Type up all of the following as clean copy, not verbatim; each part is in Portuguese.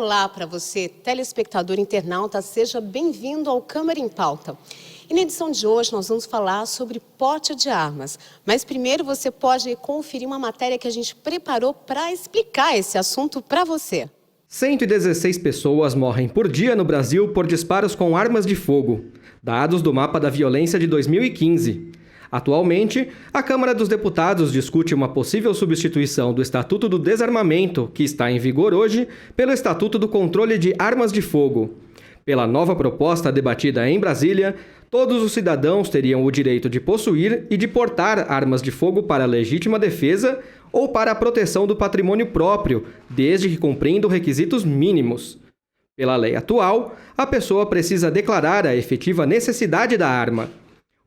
olá para você, telespectador internauta, seja bem-vindo ao Câmara em Pauta. E na edição de hoje nós vamos falar sobre porte de armas, mas primeiro você pode conferir uma matéria que a gente preparou para explicar esse assunto para você. 116 pessoas morrem por dia no Brasil por disparos com armas de fogo, dados do Mapa da Violência de 2015. Atualmente, a Câmara dos Deputados discute uma possível substituição do Estatuto do Desarmamento, que está em vigor hoje, pelo Estatuto do Controle de Armas de Fogo. Pela nova proposta debatida em Brasília, todos os cidadãos teriam o direito de possuir e de portar armas de fogo para legítima defesa ou para a proteção do patrimônio próprio, desde que cumprindo requisitos mínimos. Pela lei atual, a pessoa precisa declarar a efetiva necessidade da arma.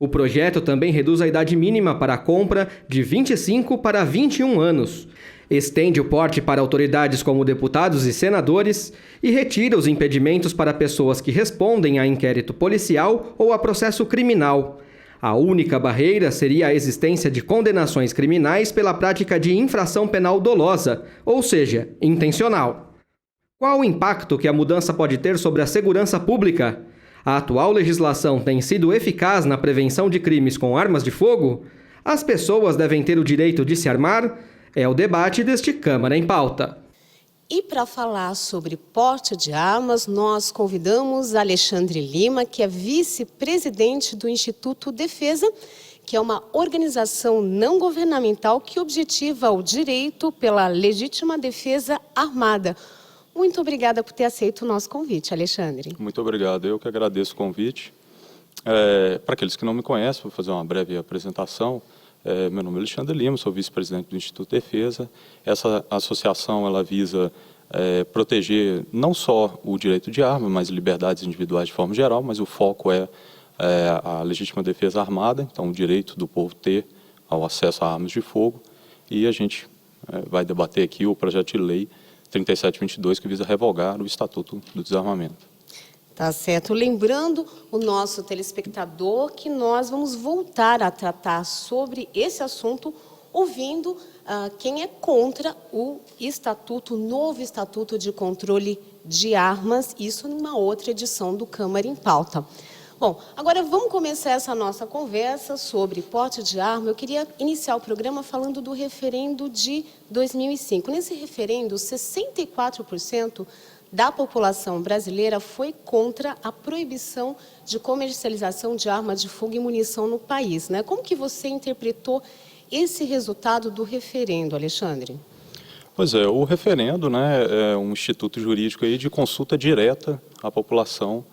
O projeto também reduz a idade mínima para a compra de 25 para 21 anos, estende o porte para autoridades como deputados e senadores e retira os impedimentos para pessoas que respondem a inquérito policial ou a processo criminal. A única barreira seria a existência de condenações criminais pela prática de infração penal dolosa, ou seja, intencional. Qual o impacto que a mudança pode ter sobre a segurança pública? A atual legislação tem sido eficaz na prevenção de crimes com armas de fogo? As pessoas devem ter o direito de se armar? É o debate deste Câmara em Pauta. E para falar sobre porte de armas, nós convidamos Alexandre Lima, que é vice-presidente do Instituto Defesa, que é uma organização não governamental que objetiva o direito pela legítima defesa armada. Muito obrigada por ter aceito o nosso convite, Alexandre. Muito obrigado. Eu que agradeço o convite. Para aqueles que não me conhecem, vou fazer uma breve apresentação. Meu nome é Alexandre Lima, sou vice-presidente do Instituto Defesa. Essa associação ela visa proteger não só o direito de arma, mas liberdades individuais de forma geral, mas o foco é a legítima defesa armada, então o direito do povo ter ao acesso a armas de fogo. E a gente vai debater aqui o projeto de lei 3722, que visa revogar o Estatuto do Desarmamento. Tá certo. Lembrando o nosso telespectador que nós vamos voltar a tratar sobre esse assunto ouvindo quem é contra o Estatuto, novo Estatuto de Controle de Armas, isso numa outra edição do Câmara em Pauta. Bom, agora vamos começar essa nossa conversa sobre porte de arma. Eu queria iniciar o programa falando do referendo de 2005. Nesse referendo, 64% da população brasileira foi contra a proibição de comercialização de armas de fogo e munição no país, né? Como que você interpretou esse resultado do referendo, Alexandre? Pois é, o referendo, né, é um instituto jurídico aí de consulta direta à população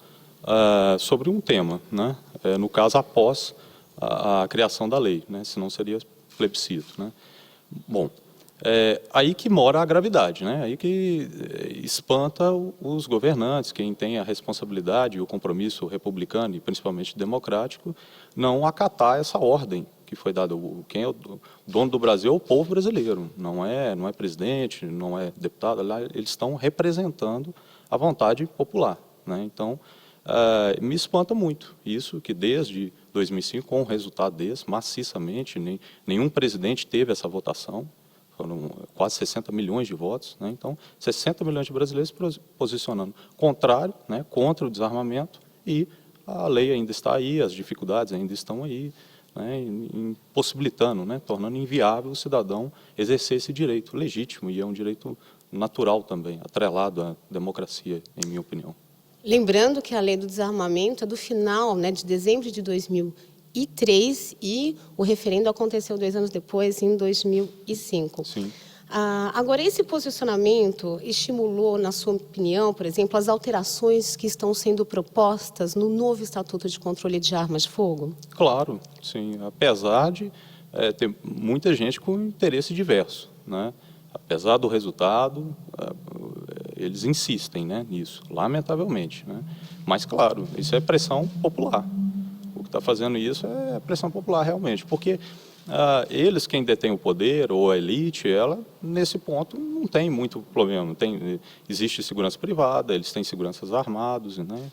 sobre um tema, né? No caso, após a criação da lei, né? Senão seria plebiscito, né? Bom, aí que mora a gravidade, né? Aí que espanta os governantes, quem tem a responsabilidade e o compromisso republicano e principalmente democrático, não acatar essa ordem que foi dada. Quem é o dono do Brasil é o povo brasileiro, não é presidente, não é deputado, lá eles estão representando a vontade popular, né? Então, me espanta muito isso, que desde 2005, com um resultado desse, maciçamente, nenhum presidente teve essa votação, foram quase 60 milhões de votos, né? Então, 60 milhões de brasileiros posicionando contrário, né, contra o desarmamento, e a lei ainda está aí, as dificuldades ainda estão aí, né, impossibilitando, né, tornando inviável o cidadão exercer esse direito legítimo, e é um direito natural também, atrelado à democracia, em minha opinião. Lembrando que a lei do desarmamento é do final, né, de dezembro de 2003 e o referendo aconteceu 2 anos depois, em 2005. Sim. Agora, esse posicionamento estimulou, na sua opinião, por exemplo, as alterações que estão sendo propostas no novo Estatuto de Controle de Armas de Fogo? Claro, sim. Apesar de ter muita gente com interesse diverso, né? Apesar do resultado, eles insistem, né, nisso, lamentavelmente, né? Mas, claro, isso é pressão popular. O que está fazendo isso é pressão popular, realmente, porque eles, quem detém o poder, ou a elite, ela, nesse ponto, não tem muito problema. Existe segurança privada, eles têm seguranças armados, né?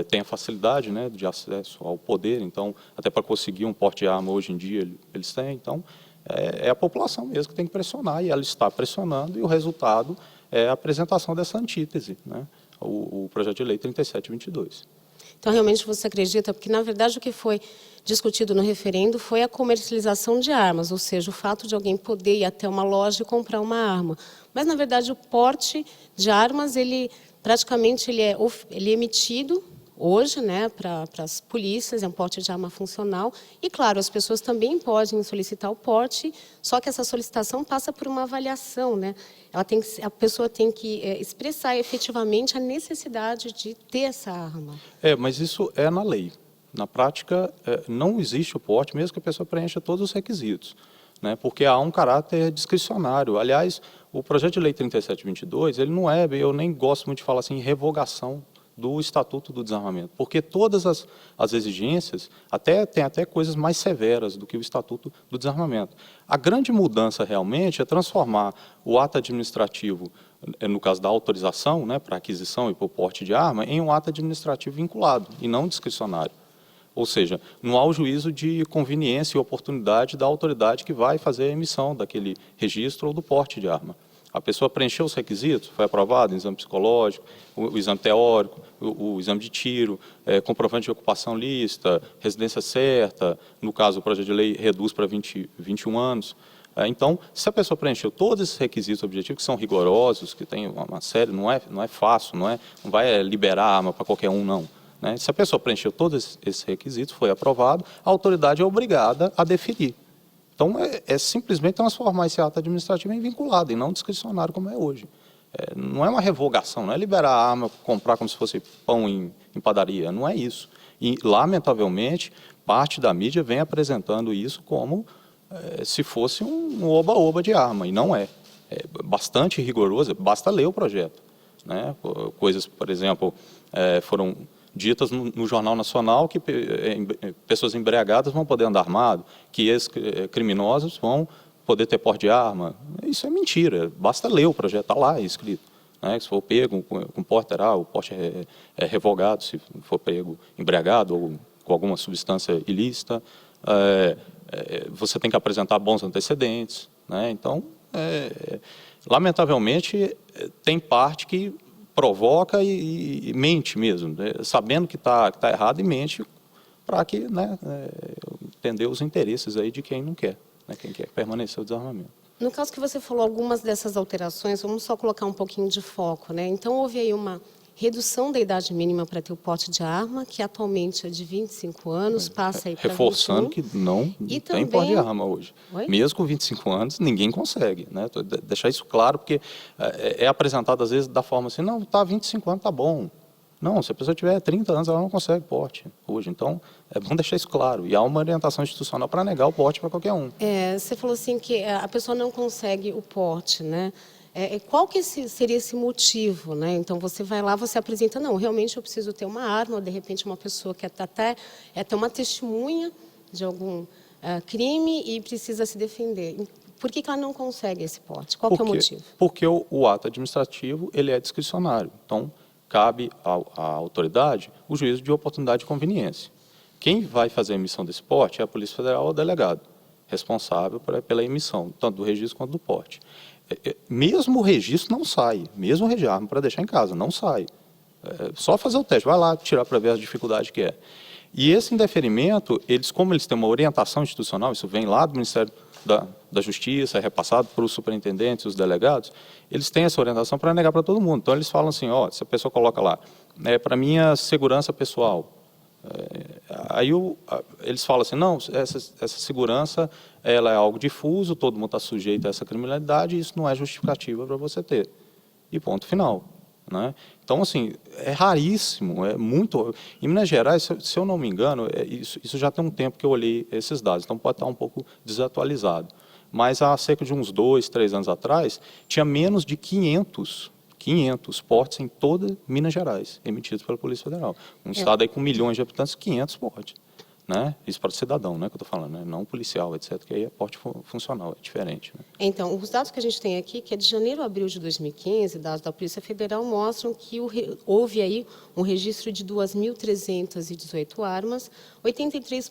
Tem a facilidade, né, de acesso ao poder, então, até para conseguir um porte de arma hoje em dia, eles têm. Então, é a população mesmo que tem que pressionar, e ela está pressionando, e o resultado é a apresentação dessa antítese, né? O projeto de lei 3722. Então, realmente, você acredita, porque, na verdade, o que foi discutido no referendo foi a comercialização de armas, ou seja, o fato de alguém poder ir até uma loja e comprar uma arma. Mas, na verdade, o porte de armas, praticamente, ele é emitido hoje, né, para as polícias, é um porte de arma funcional. E, claro, as pessoas também podem solicitar o porte, só que essa solicitação passa por uma avaliação, né? A pessoa tem que expressar efetivamente a necessidade de ter essa arma. Mas isso é na lei. Na prática, não existe o porte, mesmo que a pessoa preencha todos os requisitos, né? Porque há um caráter discricionário. Aliás, o projeto de lei 3722, ele não eu nem gosto muito de falar assim, revogação do Estatuto do Desarmamento, porque todas as exigências tem até coisas mais severas do que o Estatuto do Desarmamento. A grande mudança realmente é transformar o ato administrativo, no caso da autorização, né, para aquisição e para o porte de arma, em um ato administrativo vinculado e não discricionário. Ou seja, não há o juízo de conveniência e oportunidade da autoridade que vai fazer a emissão daquele registro ou do porte de arma. A pessoa preencheu os requisitos, foi aprovado, exame psicológico, o exame teórico, o exame de tiro, comprovante de ocupação lícita, residência certa, no caso o projeto de lei reduz para 21 anos. Então, se a pessoa preencheu todos esses requisitos objetivos, que são rigorosos, que tem uma série, não é fácil, não vai liberar a arma para qualquer um, não. Né? Se a pessoa preencheu todos esses requisitos, foi aprovado, a autoridade é obrigada a deferir. Então, é simplesmente transformar esse ato administrativo em vinculado, e não discricionário como é hoje. Não é uma revogação, não é liberar a arma, comprar como se fosse pão em padaria, não é isso. E, lamentavelmente, parte da mídia vem apresentando isso como se fosse um oba-oba de arma, e não é. É bastante rigoroso, basta ler o projeto. Né? Coisas, por exemplo, foram ditas no Jornal Nacional que pessoas embriagadas vão poder andar armado, que ex-criminosos vão poder ter porte de arma. Isso é mentira, basta ler o projeto, está lá escrito. Né? Se for pego com porte, o porte é revogado, se for pego embriagado ou com alguma substância ilícita. Você tem que apresentar bons antecedentes. Né? Então, lamentavelmente, tem parte que provoca e mente mesmo, né? Sabendo que está errado, e mente para que, né, entender os interesses aí de quem não quer, né, quem quer permanecer o desarmamento. No caso que você falou, algumas dessas alterações, vamos só colocar um pouquinho de foco, né? Então, houve aí uma redução da idade mínima para ter o porte de arma, que atualmente é de 25 anos, passa aí para 21. Reforçando que não tem porte de arma hoje. Oi? Mesmo com 25 anos, ninguém consegue. Né? Deixar isso claro, porque é apresentado às vezes da forma assim, não, tá 25 anos, tá bom. Não, se a pessoa tiver 30 anos, ela não consegue porte hoje. Então, é bom deixar isso claro. E há uma orientação institucional para negar o porte para qualquer um. Você falou assim que a pessoa não consegue o porte, né? Qual que seria esse motivo, né? Então, você vai lá, você apresenta, não, realmente eu preciso ter uma arma, ou de repente uma pessoa que até uma testemunha de algum crime e precisa se defender. Por que ela não consegue esse porte? Qual que é o motivo? Porque o ato administrativo, ele é discricionário. Então, cabe à autoridade o juízo de oportunidade e conveniência. Quem vai fazer a emissão desse porte é a Polícia Federal ou o delegado, responsável pela emissão, tanto do registro quanto do porte. Mesmo o registro não sai, mesmo o registro para deixar em casa, não sai. Só fazer o teste, vai lá tirar para ver as dificuldades que é. E esse indeferimento, como eles têm uma orientação institucional, isso vem lá do Ministério da Justiça, é repassado para os superintendentes, os delegados, eles têm essa orientação para negar para todo mundo. Então eles falam assim, se a pessoa coloca lá, para minha segurança pessoal, aí eles falam assim, não, essa segurança ela é algo difuso, todo mundo está sujeito a essa criminalidade, e isso não é justificativa para você ter. E ponto final. Né? Então, assim, é raríssimo, é muito... Em Minas Gerais, se eu não me engano, isso já tem um tempo que eu olhei esses dados, então pode estar um pouco desatualizado. Mas há cerca de uns 2, 3 anos atrás, tinha menos de 500 portes em toda Minas Gerais, emitidos pela Polícia Federal. Um estado aí com milhões de habitantes, 500 portes. Né? Isso para o cidadão, né, que eu estou falando, né? Não policial, etc., que aí é porte funcional, é diferente. Né? Então, os dados que a gente tem aqui, que é de janeiro a abril de 2015, dados da Polícia Federal, mostram que houve aí um registro de 2.318 armas, 83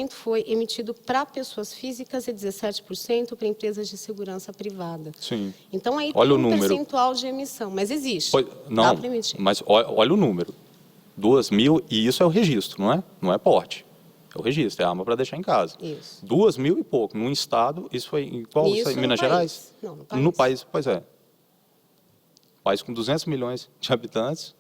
foi emitido para pessoas físicas e 17% para empresas de segurança privada. Sim. Então, aí Olha tem o número. percentual de emissão, mas existe. Não, Dá para emitir. mas olha o número. 2.000, e isso é o registro, não é? Não é porte. É o registro, é arma para deixar em casa. Isso. 2.000 e pouco. Num estado, isso foi em qual? Isso Em no Minas país. Gerais? Não, no país. No país, pois é. País com 200 milhões de habitantes,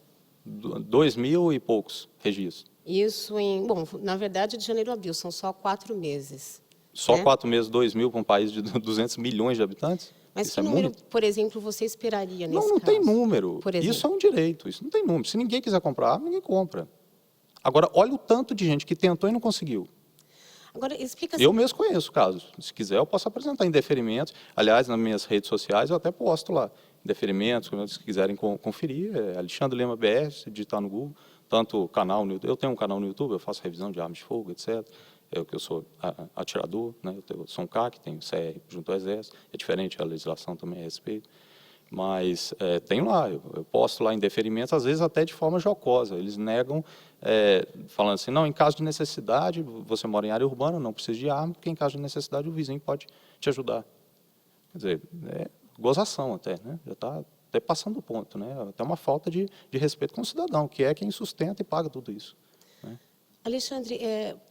2.000 e poucos registros. Isso bom, na verdade, de janeiro a abril, são só 4 meses. Só né? 4 meses, 2.000 para um país de 200 milhões de habitantes? Mas Isso que é número, muito? por exemplo, você esperaria nesse Não caso? tem número. Por exemplo. Isso é um direito, isso não tem número. Se ninguém quiser comprar arma, ninguém compra. Agora, olha o tanto de gente que tentou e não conseguiu. Agora, explica Eu mesmo conheço casos. Se quiser, eu posso apresentar em deferimentos. Aliás, nas minhas redes sociais, eu até posto lá. Deferimentos, se quiserem conferir. É Alexandre Lema BR, se digitar no Google. Tanto canal no YouTube. Eu tenho um canal no YouTube, eu faço revisão de armas de fogo, etc. Eu sou atirador, né? Eu sou um CAC, tenho CR junto ao Exército. É diferente, a legislação também é a respeito. Mas tem lá, eu posto lá em deferimentos, às vezes até de forma jocosa. Eles negam, falando assim, não, em caso de necessidade, você mora em área urbana, não precisa de arma, porque em caso de necessidade o vizinho pode te ajudar. Quer dizer, é gozação até, né? Já está até passando do ponto, né? Até uma falta de respeito com o cidadão, que é quem sustenta e paga tudo isso. Alexandre,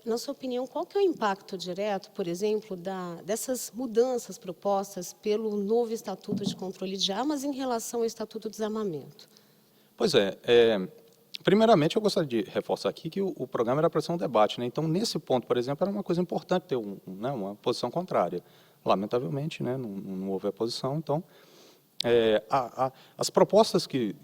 na sua opinião, qual que é o impacto direto, por exemplo, dessas mudanças propostas pelo novo Estatuto de Controle de Armas em relação ao Estatuto do Desarmamento? Pois primeiramente eu gostaria de reforçar aqui que o programa era para ser um debate, né? Então, nesse ponto, por exemplo, era uma coisa importante ter uma posição contrária. Lamentavelmente, né, não houve a posição, então... as propostas que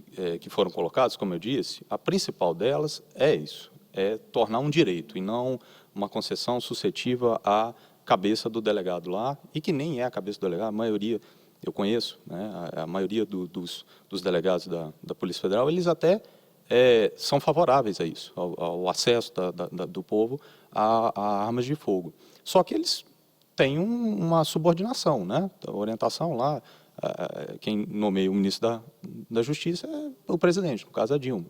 foram colocadas, como eu disse, a principal delas é isso, é tornar um direito e não uma concessão suscetível à cabeça do delegado lá, e que nem é a cabeça do delegado, a maioria, eu conheço, né, a maioria dos delegados da Polícia Federal, eles até são favoráveis a isso, ao acesso do povo a armas de fogo. Só que eles têm uma subordinação, né, a orientação lá, quem nomeia o ministro da Justiça é o presidente, no caso a Dilma.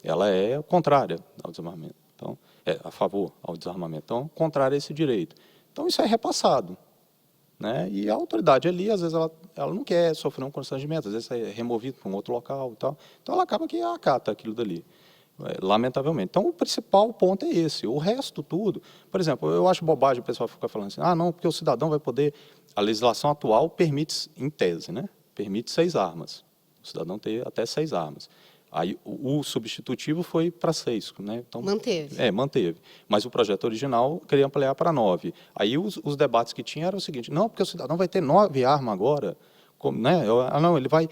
Ela é contrária ao desarmamento, então, é a favor ao desarmamento, então, contrária a esse direito. Então, isso é repassado, né? E a autoridade ali, às vezes, ela não quer sofrer um constrangimento, às vezes é removido para um outro local e tal, então ela acaba que acata aquilo dali, lamentavelmente. Então, o principal ponto é esse. O resto tudo, por exemplo, eu acho bobagem o pessoal ficar falando assim, não, porque o cidadão vai poder... A legislação atual permite, em tese, né, permite 6 armas, o cidadão ter até 6 armas. Aí o substitutivo foi para 6, né? Então, manteve. Manteve. Mas o projeto original queria ampliar para 9. Aí os debates que tinha eram o seguinte, não, porque o cidadão vai ter 9 armas agora, né? Não, ele vai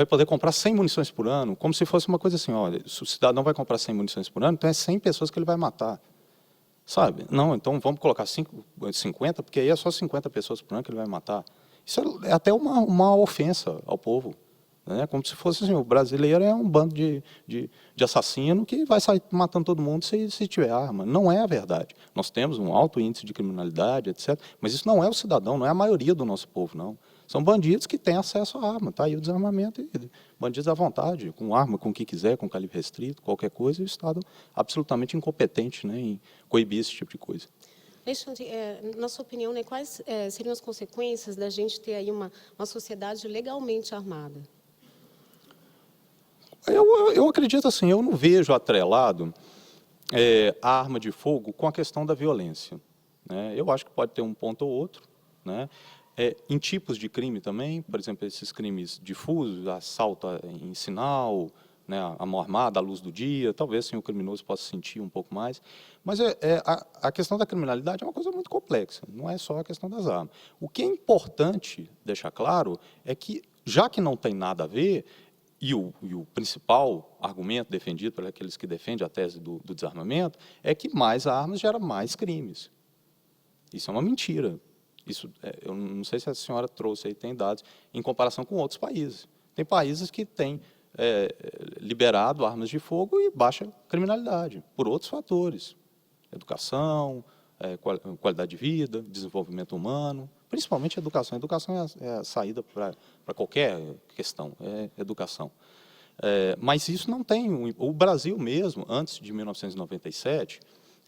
poder comprar 100 munições por ano, como se fosse uma coisa assim, olha, se o cidadão vai comprar 100 munições por ano, então é 100 pessoas que ele vai matar. Sabe? Não, então vamos colocar 50, porque aí é só 50 pessoas por ano que ele vai matar. Isso é até uma ofensa ao povo. Né? Como se fosse assim, o brasileiro é um bando de assassino que vai sair matando todo mundo se tiver arma. Não é a verdade. Nós temos um alto índice de criminalidade, etc. Mas isso não é o cidadão, não é a maioria do nosso povo, não. São bandidos que têm acesso à arma. Está aí o desarmamento. Bandidos à vontade, com arma, com o que quiser, com calibre restrito, qualquer coisa, e o Estado absolutamente incompetente, né, em coibir esse tipo de coisa. Alexandre, na sua opinião, né, quais seriam as consequências da gente ter aí uma sociedade legalmente armada? Eu acredito assim, eu não vejo atrelado a arma de fogo com a questão da violência. Né? Eu acho que pode ter um ponto ou outro, né? Em tipos de crime também, por exemplo, esses crimes difusos, assalto em sinal, né, a mão armada, à luz do dia, talvez assim, o criminoso possa sentir um pouco mais. Mas a questão da criminalidade é uma coisa muito complexa, não é só a questão das armas. O que é importante deixar claro é que, já que não tem nada a ver, e o principal argumento defendido por aqueles que defendem a tese do desarmamento é que mais armas gera mais crimes. Isso é uma mentira. Isso, eu não sei se a senhora trouxe aí, tem dados, em comparação com outros países. Tem países que têm liberado armas de fogo e baixa criminalidade, por outros fatores. Educação, qualidade de vida, desenvolvimento humano, principalmente educação. Educação é a saída para qualquer questão, é educação. Mas isso não tem... O Brasil mesmo, antes de 1997,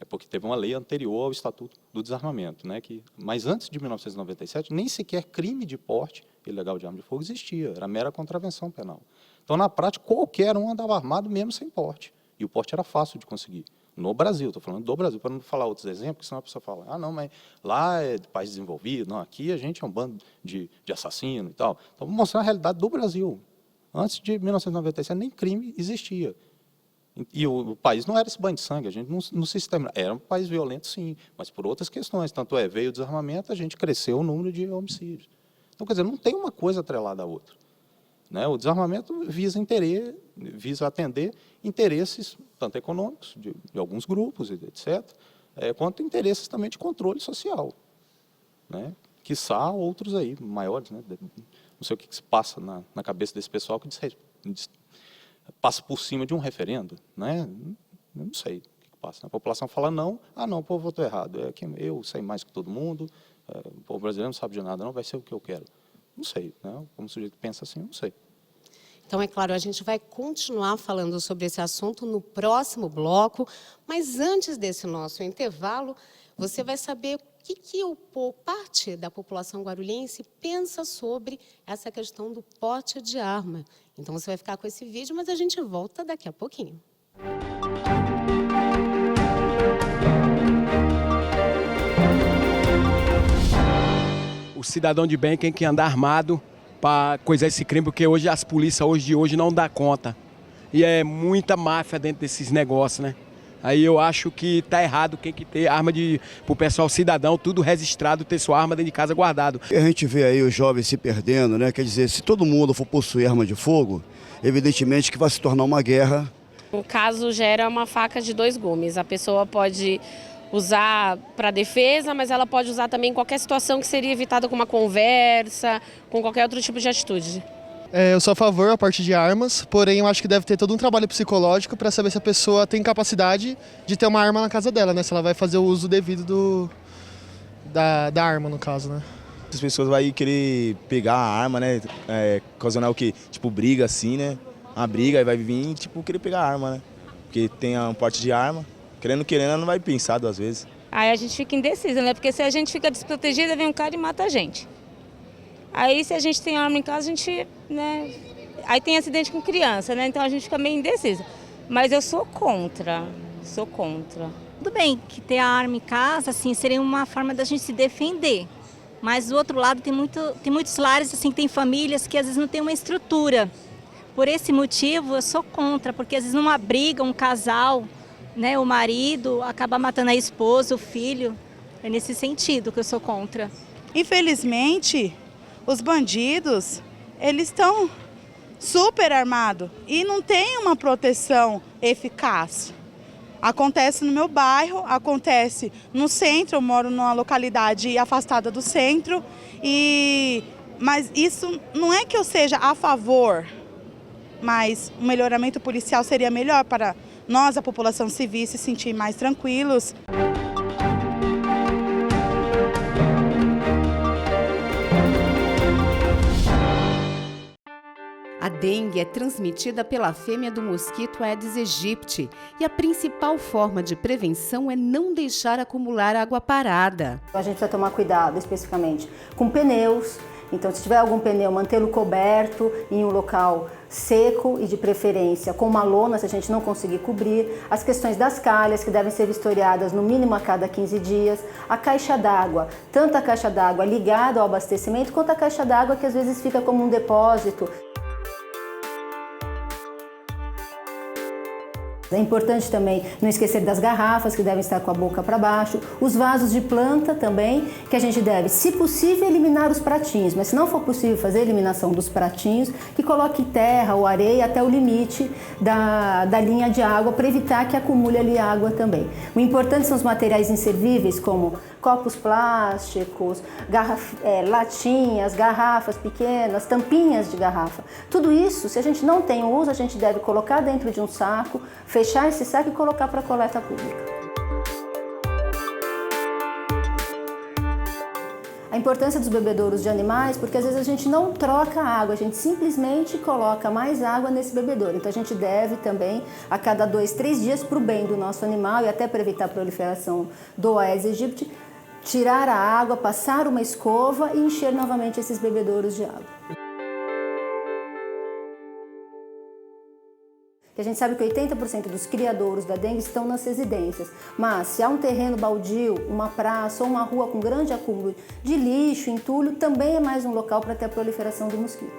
É porque teve uma lei anterior ao Estatuto do Desarmamento, né? Mas antes de 1997, nem sequer crime de porte ilegal de arma de fogo existia, era mera contravenção penal. Então, na prática, qualquer um andava armado mesmo sem porte. E o porte era fácil de conseguir. No Brasil, estou falando do Brasil, para não falar outros exemplos, porque senão a pessoa fala, ah, não, mas lá é de país desenvolvido, não, aqui a gente é um bando de assassino e tal. Então, vou mostrar a realidade do Brasil. Antes de 1997, nem crime existia. E o país não era esse banho de sangue, a gente não se exterminou. Era um país violento, sim, mas por outras questões. Tanto veio o desarmamento, a gente cresceu o número de homicídios. Então, quer dizer, não tem uma coisa atrelada à outra. Né? O desarmamento visa atender interesses, tanto econômicos, de alguns grupos, etc., quanto interesses também de controle social. Né? Quiçá outros aí, maiores. Né? Não sei o que se passa na cabeça desse pessoal que passa por cima de um referendo. Né? Eu não sei o que passa. A população fala não, não, o povo votou errado. Eu sei mais que todo mundo, o povo brasileiro não sabe de nada, não vai ser o que eu quero. Não sei, né? Como o sujeito pensa assim, eu não sei. Então, é claro, a gente vai continuar falando sobre esse assunto no próximo bloco, mas antes desse nosso intervalo, você vai saber o que parte da população guarulhense pensa sobre essa questão do porte de arma. Então, você vai ficar com esse vídeo, mas a gente volta daqui a pouquinho. O cidadão de bem tem que andar armado para coisar esse crime, porque hoje as polícias de hoje não dá conta. E é muita máfia dentro desses negócios, né? Aí eu acho que tá errado, tem que ter arma pro pessoal cidadão, tudo registrado, ter sua arma dentro de casa guardado. A gente vê aí os jovens se perdendo, né? Quer dizer, se todo mundo for possuir arma de fogo, evidentemente que vai se tornar uma guerra. O caso gera uma faca de dois gumes. A pessoa pode usar para defesa, mas ela pode usar também em qualquer situação que seria evitada com uma conversa, com qualquer outro tipo de atitude. Eu sou a favor da porte de armas, porém eu acho que deve ter todo um trabalho psicológico para saber se a pessoa tem capacidade de ter uma arma na casa dela, né? Se ela vai fazer o uso devido da arma, no caso, né? As pessoas vão querer pegar a arma, né? Ocasionar o quê? Tipo, briga assim, né? Uma briga, aí vai vir, tipo, querer pegar a arma, né? Porque tem um porte de arma. Querendo, ela não vai pensar duas vezes. Aí a gente fica indecisa, né? Porque se a gente fica desprotegida, vem um cara e mata a gente. Aí se a gente tem arma em casa, a gente, né? Aí tem acidente com criança, né? Então a gente fica meio indecisa. Mas eu sou contra. Tudo bem que ter a arma em casa, assim, seria uma forma da gente se defender. Mas do outro lado tem muitos lares, assim, que tem famílias que às vezes não tem uma estrutura. Por esse motivo eu sou contra, porque às vezes numa briga, um casal, né, o marido acaba matando a esposa, o filho. É nesse sentido que eu sou contra. Infelizmente, os bandidos, eles estão super armados e não tem uma proteção eficaz. Acontece no meu bairro, acontece no centro, eu moro numa localidade afastada do centro, mas isso não é que eu seja a favor, mas o melhoramento policial seria melhor para nós, a população civil, se sentir mais tranquilos. A dengue é transmitida pela fêmea do mosquito Aedes aegypti e a principal forma de prevenção é não deixar acumular água parada. A gente precisa tomar cuidado especificamente com pneus. Então, se tiver algum pneu, mantê-lo coberto em um local seco e de preferência com uma lona, se a gente não conseguir cobrir. As questões das calhas, que devem ser vistoriadas no mínimo a cada 15 dias. A caixa d'água, tanto a caixa d'água ligada ao abastecimento, quanto a caixa d'água que às vezes fica como um depósito. É importante também não esquecer das garrafas, que devem estar com a boca para baixo, os vasos de planta também, que a gente deve, se possível, eliminar os pratinhos, mas se não for possível fazer a eliminação dos pratinhos, que coloque terra ou areia até o limite da linha de água, para evitar que acumule ali água também. O importante são os materiais inservíveis, como copos plásticos, latinhas, garrafas pequenas, tampinhas de garrafa. Tudo isso, se a gente não tem uso, a gente deve colocar dentro de um saco, fechar esse saco e colocar para coleta pública. A importância dos bebedouros de animais, porque às vezes a gente não troca a água, a gente simplesmente coloca mais água nesse bebedouro. Então a gente deve também, a cada 2, 3 dias, para o bem do nosso animal e até para evitar a proliferação do Aedes aegypti, tirar a água, passar uma escova e encher novamente esses bebedouros de água. A gente sabe que 80% dos criadouros da dengue estão nas residências, mas se há um terreno baldio, uma praça ou uma rua com grande acúmulo de lixo, entulho, também é mais um local para ter a proliferação do mosquito.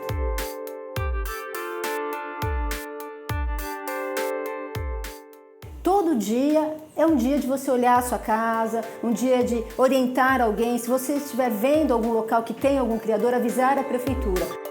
Todo dia é um dia de você olhar a sua casa, um dia de orientar alguém. Se você estiver vendo algum local que tem algum criador, avisar a prefeitura.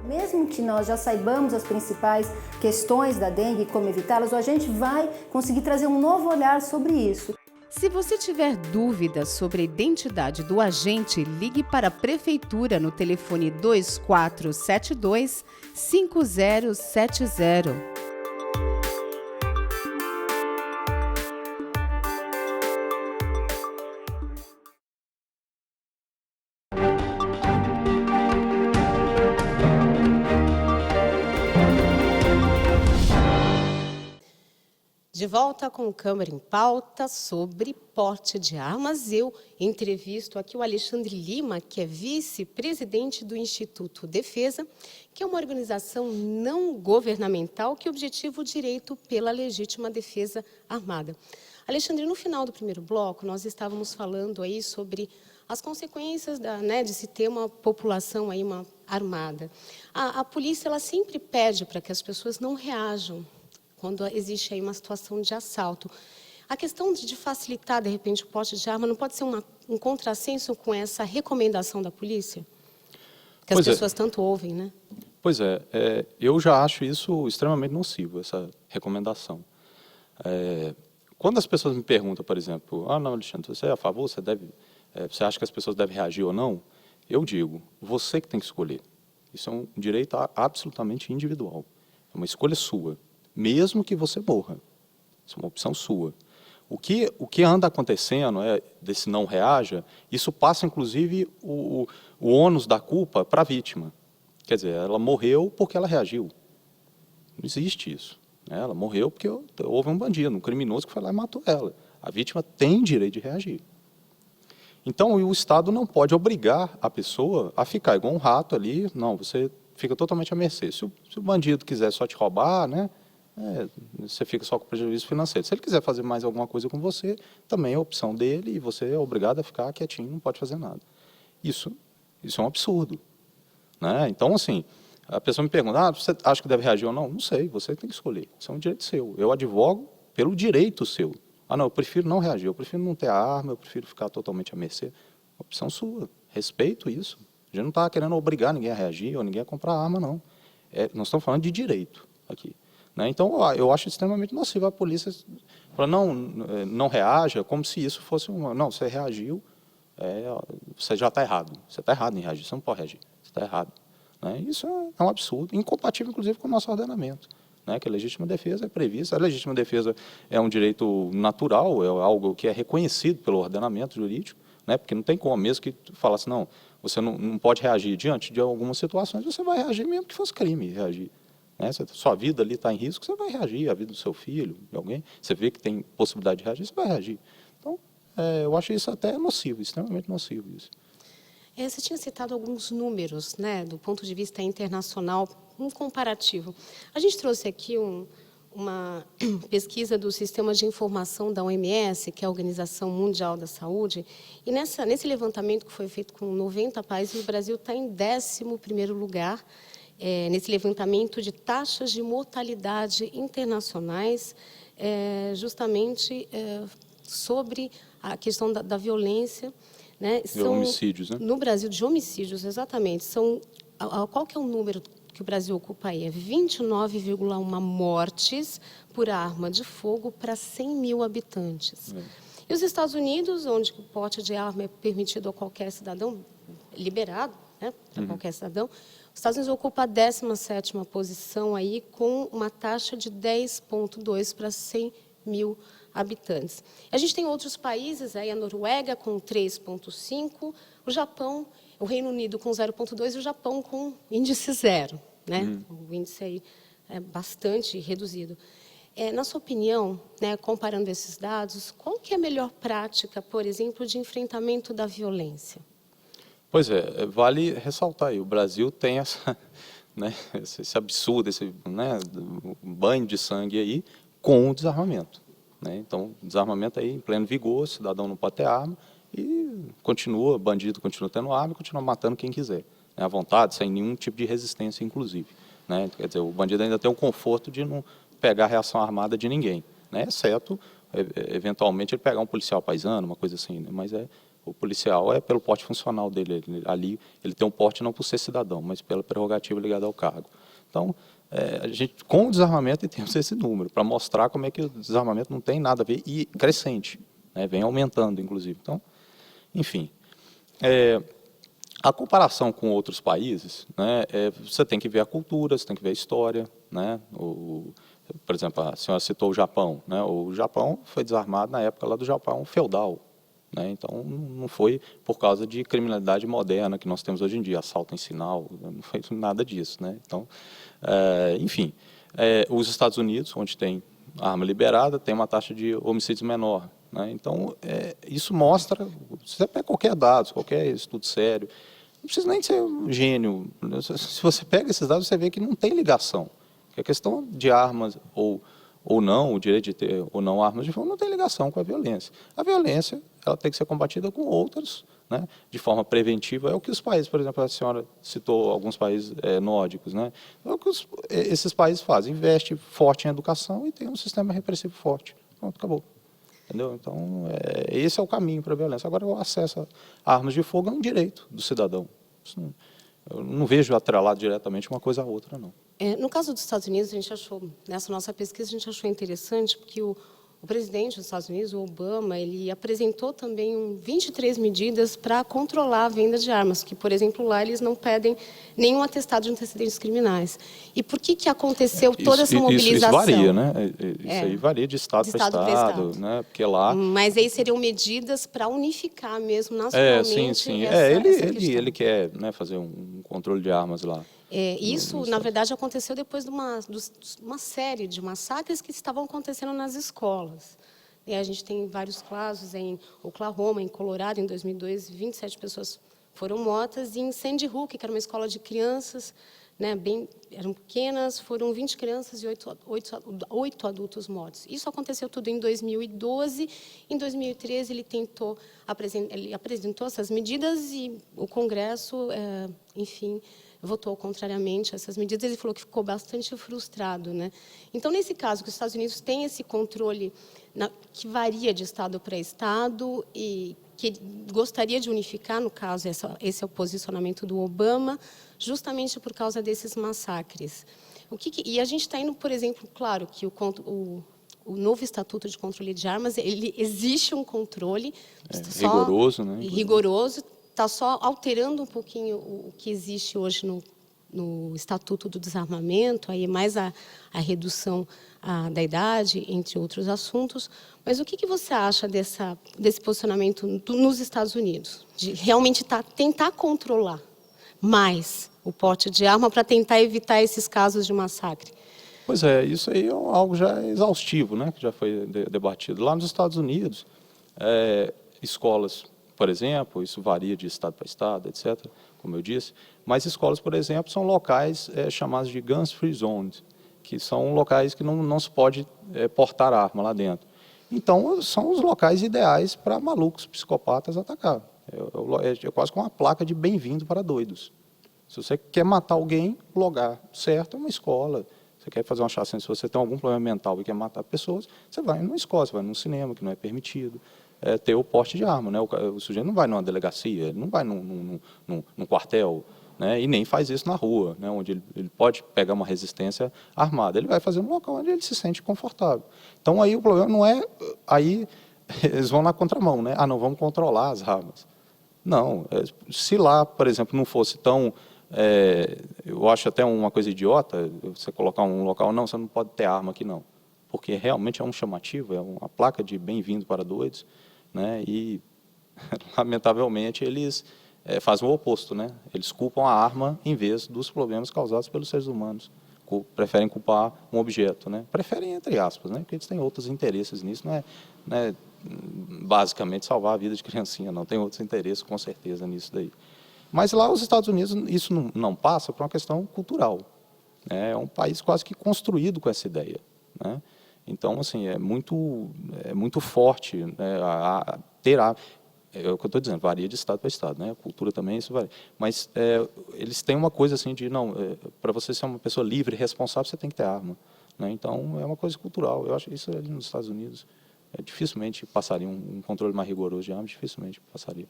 Mesmo que nós já saibamos as principais questões da dengue e como evitá-las, a gente vai conseguir trazer um novo olhar sobre isso. Se você tiver dúvidas sobre a identidade do agente, ligue para a Prefeitura no telefone 2472-5070. De volta com o Câmara em Pauta sobre porte de armas, eu entrevisto aqui o Alexandre Lima, que é vice-presidente do Instituto Defesa, que é uma organização não governamental que objetiva o direito pela legítima defesa armada. Alexandre, no final do primeiro bloco, nós estávamos falando aí sobre as consequências de se ter uma população aí, armada. A polícia ela sempre pede para que as pessoas não reajam quando existe aí uma situação de assalto. A questão de facilitar, de repente, o porte de arma não pode ser um contrassenso com essa recomendação da polícia? Que as pessoas tanto ouvem, né? Pois é, eu já acho isso extremamente nocivo, essa recomendação. Quando as pessoas me perguntam, por exemplo, não, Alexandre, você é a favor, você acha que as pessoas devem reagir ou não? Eu digo, você que tem que escolher. Isso é um direito absolutamente individual. É uma escolha sua. Mesmo que você morra. Isso é uma opção sua. O que anda acontecendo desse não reaja, isso passa, inclusive, o ônus da culpa para a vítima. Quer dizer, ela morreu porque ela reagiu. Não existe isso. Né? Ela morreu porque houve um bandido, um criminoso que foi lá e matou ela. A vítima tem direito de reagir. Então, o Estado não pode obrigar a pessoa a ficar igual um rato ali. Não, você fica totalmente à mercê. Se o bandido quiser só te roubar, né? Você fica só com prejuízo financeiro. Se ele quiser fazer mais alguma coisa com você, também é opção dele e você é obrigado a ficar quietinho, não pode fazer nada. Isso é um absurdo. Né? Então, assim, a pessoa me pergunta, você acha que deve reagir ou não? Não sei, você tem que escolher. Isso é um direito seu. Eu advogo pelo direito seu. Não, eu prefiro não reagir, eu prefiro não ter a arma, eu prefiro ficar totalmente à mercê. Opção sua. Respeito isso. A gente não está querendo obrigar ninguém a reagir ou ninguém a comprar arma, não. Nós estamos falando de direito aqui. Né? Então, eu acho extremamente nocivo a polícia falar, não reaja, como se isso fosse não, você reagiu, você já está errado. Você está errado em reagir, você não pode reagir, você está errado. Né? Isso é um absurdo, incompatível, inclusive, com o nosso ordenamento. Né? Que a legítima defesa é prevista, a legítima defesa é um direito natural, é algo que é reconhecido pelo ordenamento jurídico, né? Porque não tem como, mesmo que falasse, não, você não pode reagir diante de algumas situações, você vai reagir mesmo que fosse crime reagir. Né? Sua vida ali está em risco, você vai reagir, a vida do seu filho, de alguém, você vê que tem possibilidade de reagir, você vai reagir. Então, eu acho isso até nocivo, extremamente nocivo isso. Você tinha citado alguns números, né, do ponto de vista internacional, um comparativo. A gente trouxe aqui uma pesquisa do Sistema de Informação da OMS, que é a Organização Mundial da Saúde, e nesse levantamento que foi feito com 90 países, o Brasil está em 11º lugar, nesse levantamento de taxas de mortalidade internacionais, justamente sobre a questão da violência. Né? De homicídios, né? No Brasil, de homicídios, exatamente. Qual que é o número que o Brasil ocupa aí? É 29,1 mortes por arma de fogo para 100 mil habitantes. E os Estados Unidos, onde o porte de arma é permitido a qualquer cidadão, liberado, né, para qualquer cidadão, os Estados Unidos ocupa a 17ª posição aí, com uma taxa de 10,2 para 100 mil habitantes. A gente tem outros países, aí a Noruega com 3,5, o Japão, o Reino Unido com 0,2 e o Japão com índice 0. Né? O índice aí é bastante reduzido. Na sua opinião, né, comparando esses dados, qual que é a melhor prática, por exemplo, de enfrentamento da violência? Pois é, vale ressaltar aí, o Brasil tem né, esse absurdo, esse né, banho de sangue aí com o desarmamento. Né? Então, desarmamento aí em pleno vigor, cidadão não pode ter arma e continua, bandido continua tendo arma e continua matando quem quiser, né, à vontade, sem nenhum tipo de resistência, inclusive. Né? Quer dizer, o bandido ainda tem o conforto de não pegar a reação armada de ninguém, né? Exceto, eventualmente, ele pegar um policial paisano, uma coisa assim, né? Mas o policial é pelo porte funcional dele, ali ele tem um porte não por ser cidadão, mas pela prerrogativa ligada ao cargo. Então, a gente, com o desarmamento, temos esse número, para mostrar como é que o desarmamento não tem nada a ver, e crescente, né? Vem aumentando, inclusive. Então, enfim, a comparação com outros países, né, você tem que ver a cultura, você tem que ver a história, né? Por exemplo, a senhora citou o Japão, né? O Japão foi desarmado na época lá do Japão feudal, né? Então não foi por causa de criminalidade moderna que nós temos hoje em dia, assalto em sinal, não foi nada disso, né? Então, enfim, os Estados Unidos, onde tem arma liberada, tem uma taxa de homicídios menor, né? Então isso mostra, você pega qualquer dado, qualquer estudo sério, não precisa nem ser um gênio, se você pega esses dados você vê que não tem ligação. A questão de armas ou não, o direito de ter ou não armas de fogo, não tem ligação com a violência. A violência ela tem que ser combatida com outras, né, de forma preventiva. É o que os países, por exemplo, a senhora citou alguns países nórdicos, né, é o que esses países fazem, investem forte em educação e tem um sistema repressivo forte. Pronto, acabou. Entendeu? Então, esse é o caminho para a violência. Agora, o acesso a armas de fogo é um direito do cidadão. Eu não vejo atrelado diretamente uma coisa à outra, não. No caso dos Estados Unidos, a gente achou, nessa nossa pesquisa, a gente achou interessante, porque o presidente dos Estados Unidos, o Obama, ele apresentou também 23 medidas para controlar a venda de armas, que, por exemplo, lá eles não pedem nenhum atestado de antecedentes criminais. E por que aconteceu toda essa mobilização? Isso varia, né? Isso aí varia de estado para estado, né? Porque lá... Mas aí seriam medidas para unificar mesmo nacionalmente sim. Ele quer, né, fazer um controle de armas lá. Isso, na verdade, aconteceu depois de uma série de massacres que estavam acontecendo nas escolas. A gente tem vários casos em Oklahoma, em Colorado, em 2002, 27 pessoas foram mortas, e em Sandy Hook, que era uma escola de crianças, né, eram pequenas, foram 20 crianças e 8 adultos mortos. Isso aconteceu tudo em 2012. Em 2013, ele apresentou essas medidas e o Congresso, enfim, votou contrariamente a essas medidas. Ele falou que ficou bastante frustrado, né? Então, nesse caso, que os Estados Unidos têm esse controle que varia de estado para estado e que gostaria de unificar, no caso, esse é o posicionamento do Obama, justamente por causa desses massacres. E a gente está indo, por exemplo, claro que o novo Estatuto de Controle de Armas, existe um controle rigoroso, né? Rigoroso, está só alterando um pouquinho o que existe hoje no Estatuto do Desarmamento, aí mais a redução da idade, entre outros assuntos. Mas o que você acha desse posicionamento nos Estados Unidos? De realmente tentar controlar mais o porte de arma para tentar evitar esses casos de massacre? Pois é, isso aí é algo já exaustivo, né, que já foi debatido. Lá nos Estados Unidos, escolas, por exemplo, isso varia de estado para estado, etc., como eu disse, mas escolas, por exemplo, são locais chamados de guns free zones, que são locais que não se pode portar arma lá dentro. Então, são os locais ideais para malucos, psicopatas atacar. É quase como uma placa de bem-vindo para doidos. Se você quer matar alguém, o lugar certo é uma escola. Você quer fazer uma chacina, se você tem algum problema mental e quer matar pessoas, você vai numa escola, você vai num cinema, que não é permitido. Ter o porte de arma, né? O sujeito não vai numa delegacia, ele não vai num quartel, né? E nem faz isso na rua, né? Onde ele pode pegar uma resistência armada. Ele vai fazer num local onde ele se sente confortável. Então, aí o problema não é... Aí eles vão na contramão, né? Não, vamos controlar as armas. Não, se lá, por exemplo, não fosse tão... eu acho até uma coisa idiota, você colocar um local, não, você não pode ter arma aqui, não. porque realmente é um chamativo, é uma placa de bem-vindo para doidos, né? E, lamentavelmente, eles fazem o oposto, né? Eles culpam a arma em vez dos problemas causados pelos seres humanos. Preferem culpar um objeto, né? Preferem, entre aspas, né? Porque eles têm outros interesses nisso, não é basicamente salvar a vida de criancinha, não. Tem outros interesses, com certeza, nisso daí. Mas lá, os Estados Unidos, isso não passa por uma questão cultural. É um país quase que construído com essa ideia, né? Então, assim, é muito forte, né, é o que eu estou dizendo, varia de estado para estado, né? A cultura também, isso varia. Mas eles têm uma coisa assim de, não, para você ser uma pessoa livre e responsável, você tem que ter arma, né? Então, é uma coisa cultural. Eu acho que isso ali nos Estados Unidos dificilmente passaria um controle mais rigoroso de armas, dificilmente passaria.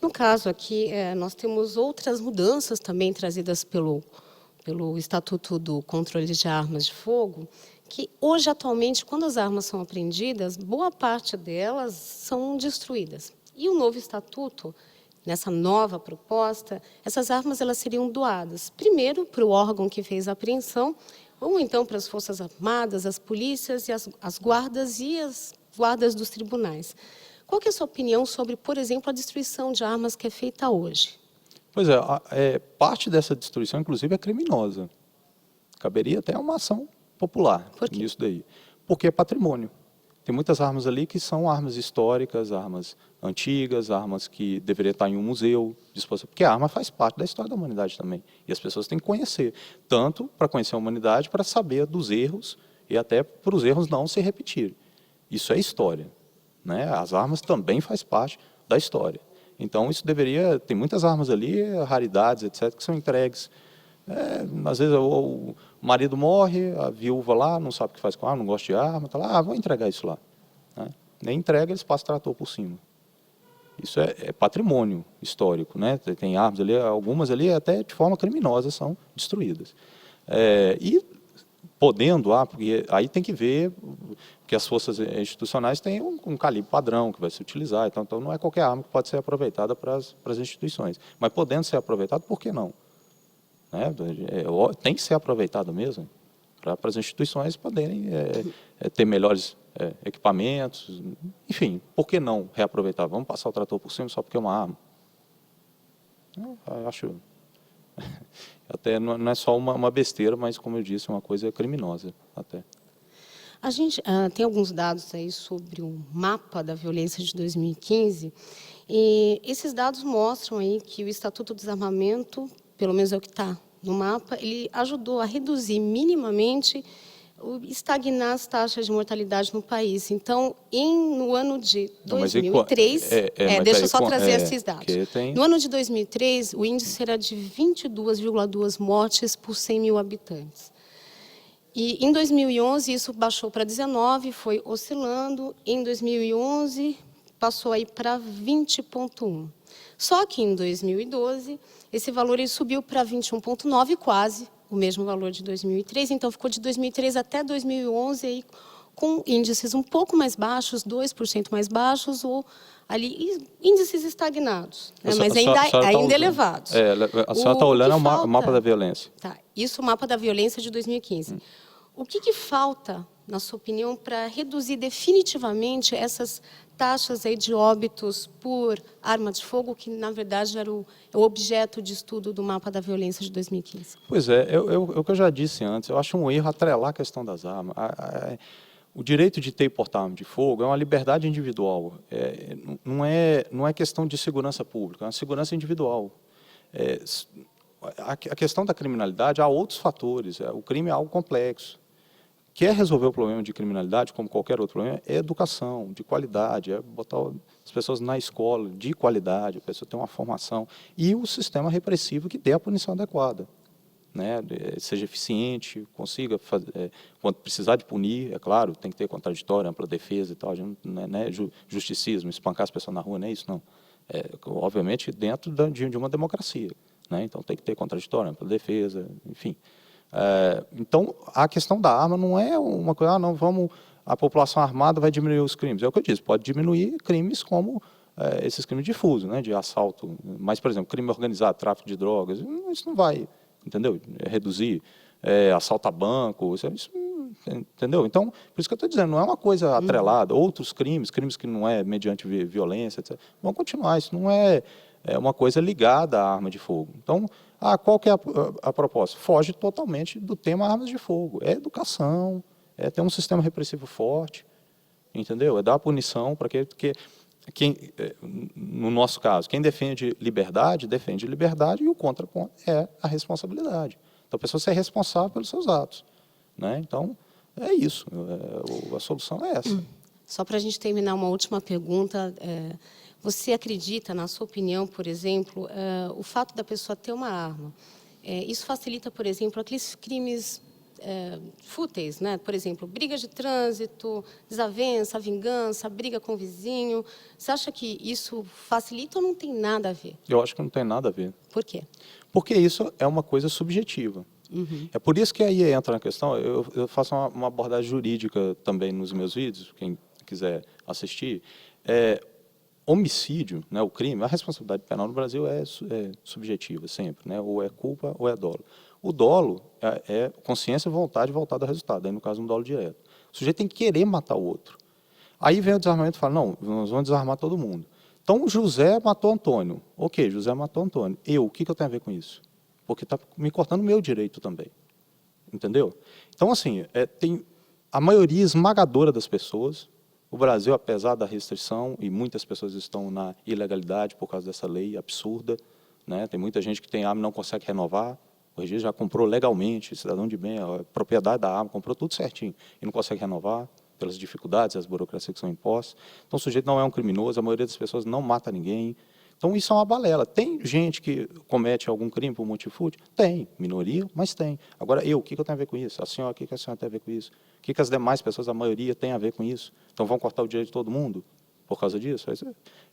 No caso aqui, nós temos outras mudanças também trazidas pelo Estatuto do Controle de Armas de Fogo, que hoje, atualmente, quando as armas são apreendidas, boa parte delas são destruídas. E o novo estatuto, nessa nova proposta, essas armas elas seriam doadas, primeiro para o órgão que fez a apreensão, ou então para as Forças Armadas, as polícias, e as guardas dos tribunais. Qual que é a sua opinião sobre, por exemplo, a destruição de armas que é feita hoje? Pois parte dessa destruição, inclusive, é criminosa. Caberia até uma ação popular nisso daí. Porque é patrimônio. Tem muitas armas ali que são armas históricas, armas antigas, armas que deveriam estar em um museu, porque a arma faz parte da história da humanidade também. E as pessoas têm que conhecer, tanto para conhecer a humanidade, para saber dos erros e até para os erros não se repetirem. Isso é história, né? As armas também faz parte da história. Então, isso deveria... Tem muitas armas ali, raridades, etc., que são entregues. Às vezes, o marido morre, a viúva lá não sabe o que faz com a arma, não gosta de arma, está lá, vou entregar isso lá, né? Nem entrega, eles passam trator por cima. Isso é patrimônio histórico, né? Tem armas ali, algumas ali até de forma criminosa são destruídas. E podendo, porque aí tem que ver que as forças institucionais têm um calibre padrão que vai se utilizar, então não é qualquer arma que pode ser aproveitada para as instituições. Mas podendo ser aproveitado, por que não? Tem que ser aproveitado mesmo para as instituições poderem ter melhores equipamentos, enfim, por que não reaproveitar? Vamos passar o trator por cima só porque é uma arma? Eu acho... Até não é só uma besteira, mas, como eu disse, uma coisa criminosa até. A gente tem alguns dados aí sobre o mapa da violência de 2015, e esses dados mostram aí que o Estatuto do Desarmamento, pelo menos é o que está no mapa, ele ajudou a reduzir minimamente, estagnar as taxas de mortalidade no país. Então, no ano de 2003... deixa eu só trazer esses dados. No ano de 2003, o índice era de 22,2 mortes por 100 mil habitantes. E, em 2011, isso baixou para 19, foi oscilando. Em 2011, passou aí para 20,1. Só que, em 2012, esse valor ele subiu para 21,9, quase o mesmo valor de 2003, então ficou de 2003 até 2011 aí, com índices um pouco mais baixos, 2% mais baixos, ou ali índices estagnados, né? Mas ainda elevados. A senhora está olhando o mapa da violência. Tá, isso é o mapa da violência de 2015. O que falta, na sua opinião, para reduzir definitivamente essas taxas aí de óbitos por arma de fogo, que, na verdade, era o objeto de estudo do mapa da violência de 2015? Pois o que eu já disse antes, eu acho um erro atrelar a questão das armas. O direito de ter e portar arma de fogo é uma liberdade individual, não é questão de segurança pública, é uma segurança individual. A questão da criminalidade, há outros fatores, o crime é algo complexo. Quer resolver o problema de criminalidade, como qualquer outro problema, é educação, de qualidade, é botar as pessoas na escola, de qualidade, a pessoa ter uma formação, e o sistema repressivo que dê a punição adequada, né? Seja eficiente, consiga fazer, quando precisar de punir, é claro, tem que ter contraditório, ampla defesa e tal, a gente não é justicismo, espancar as pessoas na rua, não é isso, não. Obviamente, dentro de uma democracia, né? Então tem que ter contraditório, ampla defesa, enfim. Então, a questão da arma não é uma coisa, a população armada vai diminuir os crimes. É o que eu disse, pode diminuir crimes como esses crimes difusos, né, de assalto. Mas, por exemplo, crime organizado, tráfico de drogas, isso não vai, entendeu? Reduzir, assalto a banco, isso Entendeu? Então, por isso que eu estou dizendo, não é uma coisa atrelada. Outros crimes que não é mediante violência, etc., vão continuar. Isso não é uma coisa ligada à arma de fogo. Então, qual que é a proposta? Foge totalmente do tema armas de fogo. É educação, é ter um sistema repressivo forte, entendeu? É dar punição para no nosso caso, quem defende liberdade e o contraponto é a responsabilidade. Então, a pessoa ser responsável pelos seus atos. Né? Então, é isso. A solução é essa. Só para a gente terminar, uma última pergunta. Você acredita, na sua opinião, por exemplo, o fato da pessoa ter uma arma, isso facilita, por exemplo, aqueles crimes fúteis, né? Por exemplo, briga de trânsito, desavença, vingança, briga com o vizinho. Você acha que isso facilita ou não tem nada a ver? Eu acho que não tem nada a ver. Por quê? Porque isso é uma coisa subjetiva. É por isso que aí entra na questão, eu faço uma abordagem jurídica também nos meus vídeos, quem quiser assistir. Homicídio, né, o crime, a responsabilidade penal no Brasil é subjetiva sempre, né, ou é culpa ou é dolo. O dolo é consciência e vontade voltada ao resultado, aí no caso um dolo direto. O sujeito tem que querer matar o outro. Aí vem o desarmamento e fala, não, nós vamos desarmar todo mundo. Então José matou Antônio. Ok, José matou Antônio. O que eu tenho a ver com isso? Porque está me cortando o meu direito também. Entendeu? Então, assim, tem a maioria esmagadora das pessoas. O Brasil, apesar da restrição, e muitas pessoas estão na ilegalidade por causa dessa lei absurda, né? Tem muita gente que tem arma e não consegue renovar. O registro já comprou legalmente, cidadão de bem, a propriedade da arma, comprou tudo certinho, e não consegue renovar pelas dificuldades, as burocracias que são impostas. Então, o sujeito não é um criminoso, a maioria das pessoas não mata ninguém. Então, isso é uma balela. Tem gente que comete algum crime por motivo fútil? Tem. Minoria, mas tem. Agora, o que eu tenho a ver com isso? A senhora, o que a senhora tem a ver com isso? O que as demais pessoas, a maioria, têm a ver com isso? Então, vão cortar o direito de todo mundo por causa disso?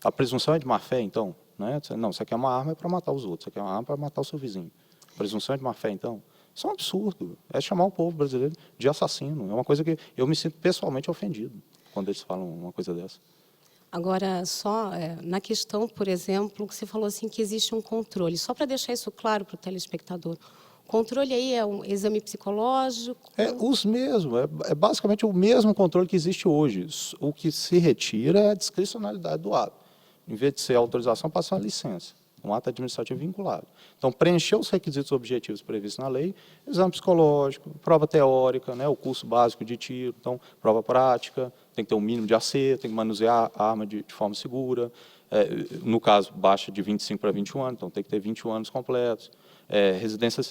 A presunção é de má-fé, então? Né? Não, você quer uma arma é para matar os outros, você quer uma arma para matar o seu vizinho. A presunção é de má-fé, então? Isso é um absurdo. É chamar o povo brasileiro de assassino. É uma coisa que eu me sinto pessoalmente ofendido quando eles falam uma coisa dessa. Agora, só na questão, por exemplo, que você falou assim que existe um controle. Só para deixar isso claro para o telespectador. O controle aí é um exame psicológico? Os mesmos. É basicamente o mesmo controle que existe hoje. O que se retira é a discricionalidade do ato. Em vez de ser autorização, passa uma licença. Um ato administrativo vinculado. Então, preencher os requisitos objetivos previstos na lei, exame psicológico, prova teórica, né, o curso básico de tiro, então, prova prática, tem que ter um mínimo de AC, tem que manusear a arma de forma segura, no caso, baixa de 25 para 21 anos, então tem que ter 21 anos completos, residência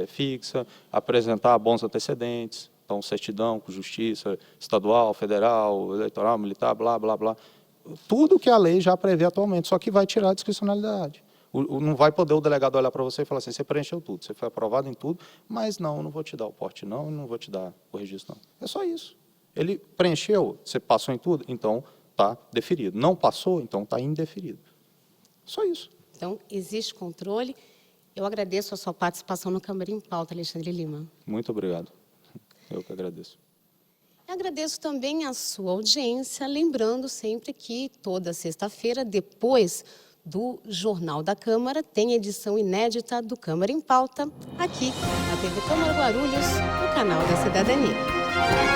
fixa, apresentar bons antecedentes, então, certidão com justiça estadual, federal, eleitoral, militar, blá, blá, blá. Tudo que a lei já prevê atualmente, só que vai tirar a discricionalidade. Não vai poder o delegado olhar para você e falar assim, você preencheu tudo, você foi aprovado em tudo, mas não vou te dar o porte não vou te dar o registro não. É só isso. Ele preencheu, você passou em tudo, então está deferido. Não passou, então está indeferido. Só isso. Então, existe controle. Eu agradeço a sua participação no Câmara em Pauta, Alexandre Lima. Muito obrigado. Eu que agradeço. Agradeço também a sua audiência, lembrando sempre que toda sexta-feira, depois do Jornal da Câmara, tem edição inédita do Câmara em Pauta, aqui na TV Câmara Guarulhos, no canal da Cidadania.